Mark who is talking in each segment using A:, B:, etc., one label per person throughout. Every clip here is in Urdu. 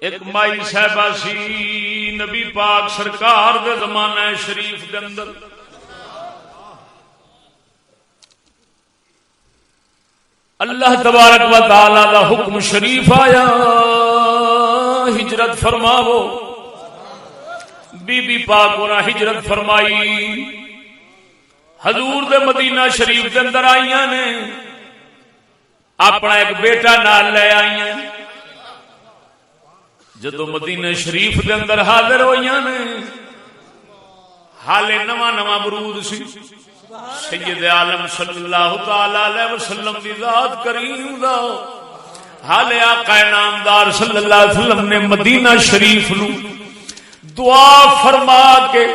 A: ایک مائی صاحبہ سی نبی پاک سرکار دے زمانہ شریف دے اندر اللہ تبارک و تعالی دا حکم شریف آیا ہجرت فرماو. بی بی پاک ہونا ہجرت فرمائی حضور دے مدینہ شریف دے اندر آئیاں نے اپنا ایک بیٹا نال لے آئیاں. جدو مدینہ شریف دے اندر حاضر ہوئیاں نے حالے نواں نواں برود سی سید عالم صلی اللہ تعالی علیہ وسلم دی ذات کریم دا حالے آقا نامدار صلی اللہ علیہ وسلم نے مدینہ شریف نو دعا فرما کے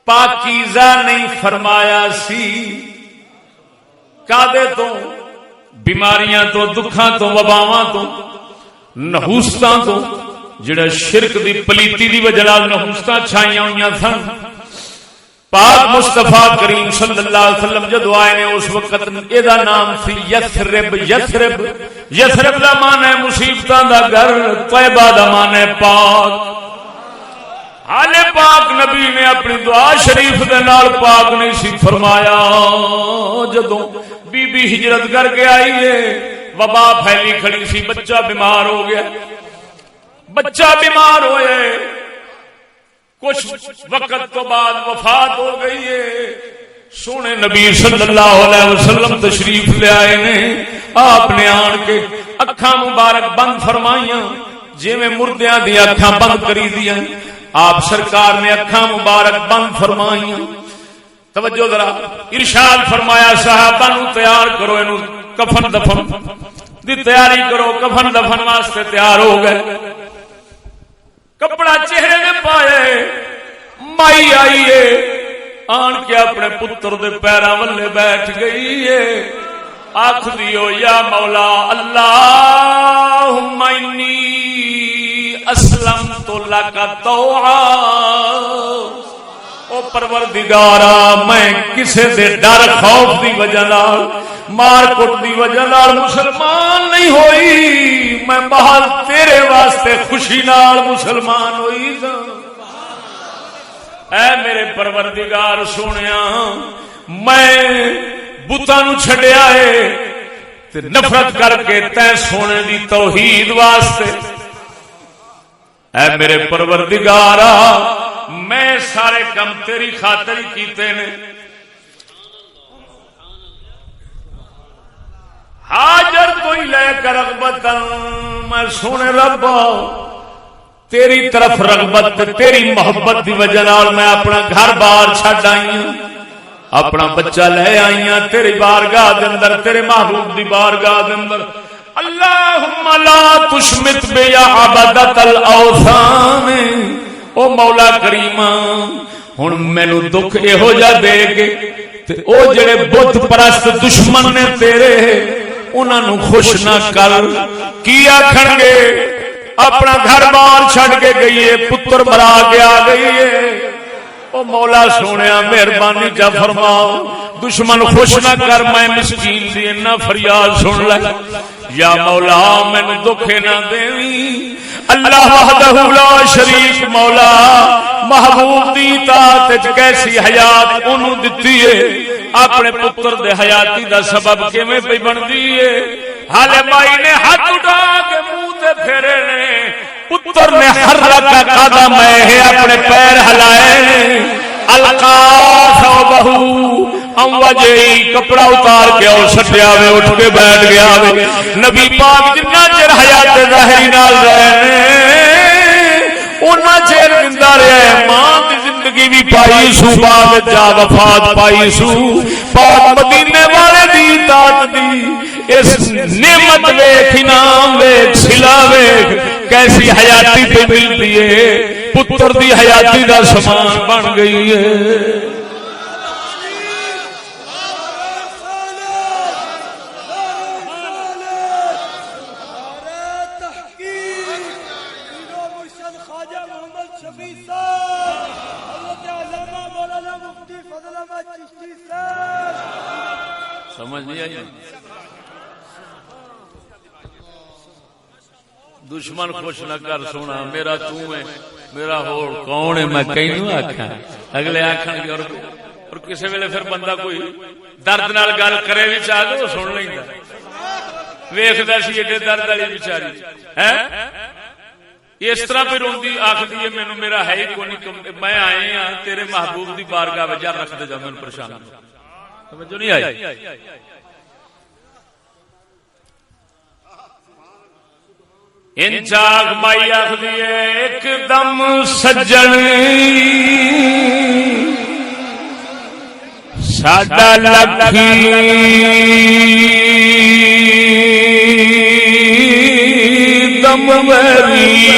A: پاکیزہ نہیں فرمایا سی. کعبے تو بیماریاں تو دکھاں تو وباواں تو نحوستاں تو جڑا شرک دی پلیتی دی وجہ نال نحوستاں چھائیاں ہوئیاں سن. پاک مصطفیٰ کریم صلی اللہ علیہ وسلم جدو آئے نے اس وقت ایدا نام سی یثرب. یثرب یثرب دا معنی ہے مصیبتاں دا گھر، طیبہ دا معنی ہے پاک. حال پاک نبی نے اپنی دعا شریف دے نال پاک نہیں سی فرمایا. جدوں بی بی ہجرت کر کے آئی ہے وبا پھیلی کھڑی سی، بچہ بیمار ہو گیا. بچہ بیمار ہوئے کچھ وقت تو بعد وفات ہو گئی ہے. سونے نبی صلی اللہ علیہ وسلم تشریف لے آئے نے. آپ نے آن کے اکھاں مبارک بند فرمائیاں جی میں مردیاں دی اکھاں بند کری دیاں. آپ سرکار نے اکھاں مبارک بند فرمائیاں. توجہ ذرا ارشاد فرمایا صحابہ نو تیار کرو، اینو کفن دفن دی تیاری کرو. کفن دفن واسطے تیار ہو گئے. کپڑا چہرے نے پائے. مائی آئی ہے آن کے اپنے پتر دے پیراں ولے بیٹھ گئی ہے. آخ دیو یا مولا اللہم انی اسلمت لک طوعا. او پروردگارا میں کسے دے ڈر خوف دی وجہ نال مار کٹ دی وجہ نال مسلمان نہیں ہوئی، میں محض تیرے واسطے خوشی نال مسلمان ہوئی. اے میرے پروردگار سونیا میں بتاں نو چھڈیا ہے تے نفرت کر کے تے سونے دی توحید واسطے. اے میرے پروردگارا میں سارے کم تیری خاطر ہی کیتے نے. ہاجر کوئی لے کر رغبت میں سونے رب تیری طرف رغبت تیری محبت دی وجہ نال میں اپنا گھر بار چھڈ آئی ہوں، اپنا بچہ لے آئی ہوں تیری بارگاہ دے اندر، تیرے محبوب دی بارگاہ دے اندر. اللہم لا تشمت بیا عبادت الاوثان. او مولا کریم ہن مینوں دکھ ایہو جا دے کے تے او جڑے بت پرست دشمن نے تیرے انہاں نو خوش نہ کر. کی آکھن گے اپنا گھر بار چھڈ کے گئی ہے، پتر مرا کے آ گئی ہے. او مولا سونیا مہربانی جا فرماؤ دشمن خوش نہ کر، میں مسکین دی نہ فریاد سن لے. یا مولا مینوں دکھ نہ دیویں. اللہ وحدہ لا شریک مولا محبوب دی اطاعت وچ کیسی حیات اونوں دتی ہے، اپنے پتر دے حیاتی دا سبب کیویں پئی بندی ہے. حالے مائی نے ہاتھ اٹھا کے منہ تے پھیرے نے، پتر نے حرک قدم ہے اپنے پیر ہلائے. القا ثوبہ ام وجہی کپڑا اتار کے اور سٹیا وے اٹھ کے بیٹھ گیا وے. نبی پاک جنہ چر حیات ظاہری نال رہے انہاں چر زندہ رہے. ماں دی زندگی بھی پائی سو، بعد جا وفات پائی سو. پاک مدینے والے دی اطاعت دی اس نعمت ویکھ، انعام ویکھ، صلہ ویکھ کیسی حیاتی پہ ملتی ہے. پتر دی حیاتی دا سامان بن گئی ہے. سمجھ نہیں آئی؟ دشمن خوش نہ کر سونا میرا تو ہے میرا ہور کون ہے میں کینوں آکھاں اگلے آکھن گے اور کسی ویلے پھر بندہ کوئی درد نال گل کرے وی چاہ دے سن لیندا ویکھدا سی ایڈے درد والی بیچاری ہے اس طرح پہ روندی آکھدی ہے مینوں میرا ہے ہی کوئی نہیں میں آئے ہاں تیرے محبوب دی بارگاہ وچ رکھ دے جا مینوں پریشان سمجھ نہیں آئی ان چاک مائی آخری ایک دم سجن ساڈا لکھی دم وری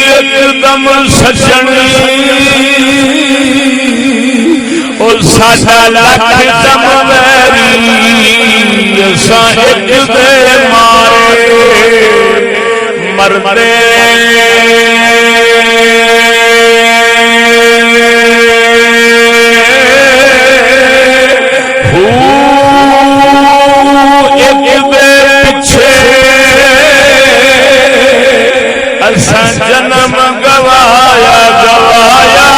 A: ایک دم سجن ساڈا لکھ دم ویری اساں ایک دے مارے مرتے ایک دے پیچھے اساں جنم گوایا گوایا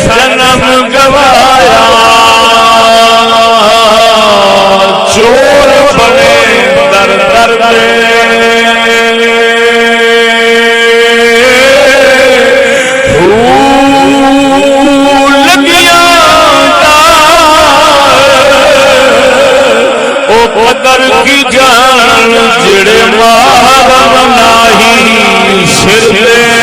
A: جنم گوایا چور بنے در در لگیاں او قدر کی جان جڑے مار نہیں سر دے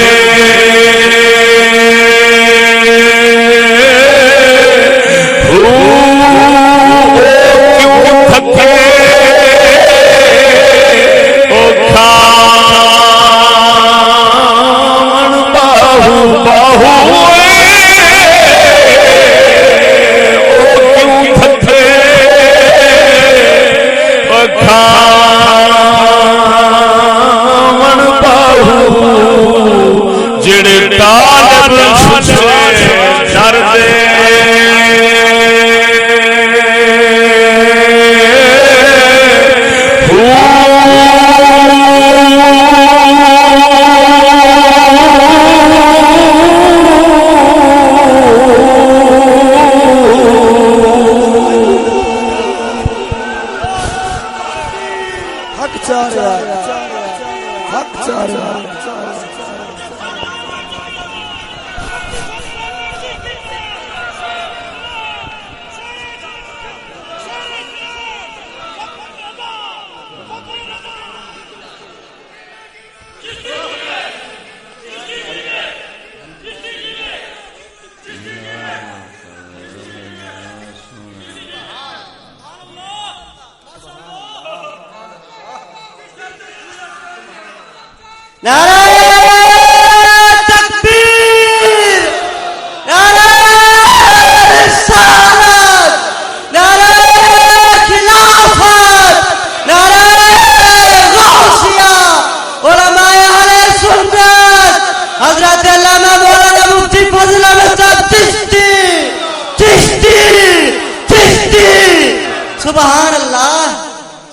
B: سبحان اللہ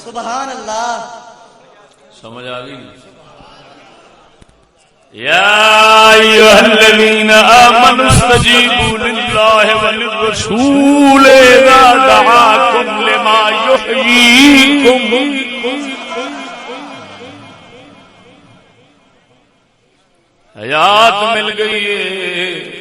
B: سبحان اللہ
A: سمجھ آ گئی یا ایھا الذین آمنوا استجیبوا للہ وللرسول اذا دعاکم لما یحییکم حیات مل گئی ہے